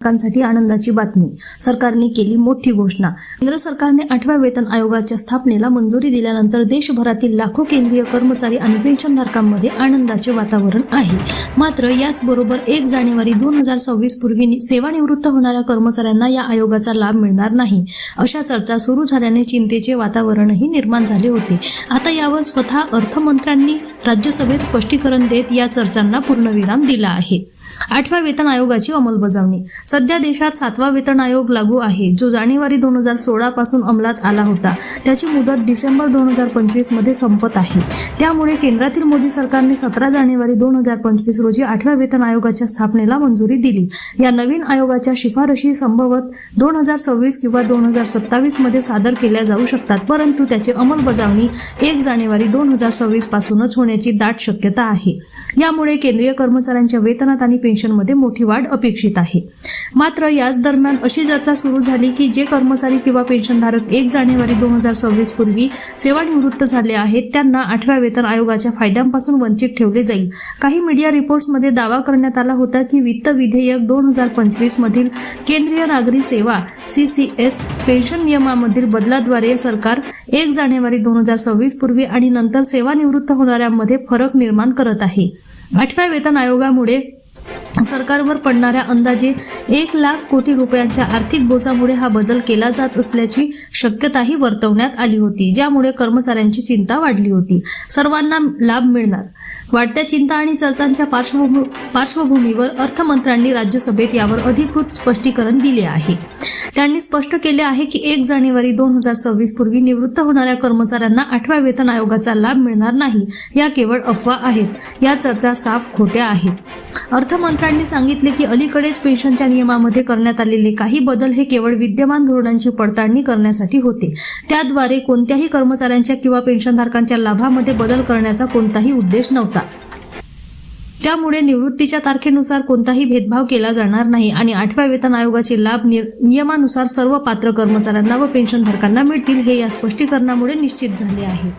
साठी आनंदाची बातमी. सरकारने केली मोठी घोषणा. केंद्र सरकारने 8व्या वेतन आयोगाच्या स्थापनेला मंजुरी दिल्यानंतर देशभरातील लाखो केंद्रीय कर्मचारी आणि पेन्शनधारकांमध्ये आनंदाचे वातावरण आहे. मात्र याचबरोबर 1 जानेवारी 2026 पूर्वी सेवानिवृत्त होणाऱ्या कर्मचाऱ्यांना या आयोगाचा लाभ मिळणार नाही, अशा चर्चा सुरू झाल्याने चिंतेचे वातावरणही निर्माण झाले होते. आता यावर स्वतः अर्थमंत्र्यांनी राज्यसभेत स्पष्टीकरण देत या चर्चांना पूर्णविराम दिला आहे. 8व्या वेतन आयोगाची अंमलबजावणी. सध्या देशात 7वा वेतन आयोग लागू आहे, जो जानेवारी 2016 पासून अंमलात आला होता. त्याची मुदत डिसेंबर 2025 मध्ये संपत आहे. त्यामुळे केंद्रातील मोदी सरकारने 17 जानेवारी 2025 रोजी 8व्या वेतन आयोगाच्या स्थापनेला मंजुरी दिली. या नवीन आयोगाच्या शिफारशी संभवत 2026 किंवा 2027 मध्ये सादर केल्या जाऊ शकतात, परंतु त्याची अंमलबजावणी 1 जानेवारी 2026 पासूनच होण्याची दाट शक्यता आहे. यामुळे केंद्रीय कर्मचाऱ्यांच्या वेतनात आणि पेन्शनमध्ये मोठी वाढ अपेक्षित आहे. मात्र याच दरम्यान अशी चर्चा सुरू झाली की जे कर्मचारी किंवा पेन्शनधारक 1 जानेवारी 2026 पूर्वी सेवानिवृत्त झाले आहेत, त्यांना 8व्या वेतन आयोगाच्या फायद्यांपासून वंचित ठेवले जाईल. काही मीडिया रिपोर्ट्समध्ये दावा करण्यात आला होता की वित्त विधेयक 2025 मधील केंद्रीय नागरी सेवा CCS पेन्शन नियमामधील बदलाद्वारे सरकार 1 जानेवारी 2026 पूर्वी आणि नंतर सेवानिवृत्त होणाऱ्यांमध्ये फरक निर्माण करत आहे. 8व्या वेतन आयोगामुळे सरकारवर पडणाऱ्या अंदाजे 1 लाख कोटी रुपयांच्या आर्थिक बोजामुळे हा बदल केला जात असल्याची शक्यताही वर्तवण्यात आली होती, ज्यामुळे कर्मचाऱ्यांची चिंता वाढली होती. सर्वांना लाभ मिळणार. वाढत्या चिंता आणि चर्चांच्या पार्श्वभूमीवर अर्थमंत्र्यांनी राज्यसभेत यावर अधिकृत स्पष्टीकरण दिले आहे. त्यांनी स्पष्ट केले आहे की 1 जानेवारी 2026 पूर्वी निवृत्त होणाऱ्या कर्मचाऱ्यांना 8व्या वेतन आयोगाचा लाभ मिळणार नाही. या केवळ अफवा आहेत. या चर्चा साफ खोट्या आहेत. अर्थमंत्र्यांनी सांगितले की अलीकडेच पेन्शनच्या नियमामध्ये करण्यात आलेले काही बदल हे केवळ विद्यमान धोरणांची पडताळणी करण्यासाठी होते. त्याद्वारे कोणत्याही कर्मचाऱ्यांच्या किंवा पेन्शनधारकांच्या लाभामध्ये बदल करण्याचा कोणताही उद्देश नव्हता. त्यामुळे निवृत्तीच्या तारखेनुसार कोणताही भेदभाव केला जाणार नाही आणि 8व्या वेतन आयोगाचे लाभ नियमानुसार सर्व पात्र कर्मचाऱ्यांना व पेन्शनधारकांना मिळतील, हे या स्पष्टीकरणामुळे निश्चित झाले आहे.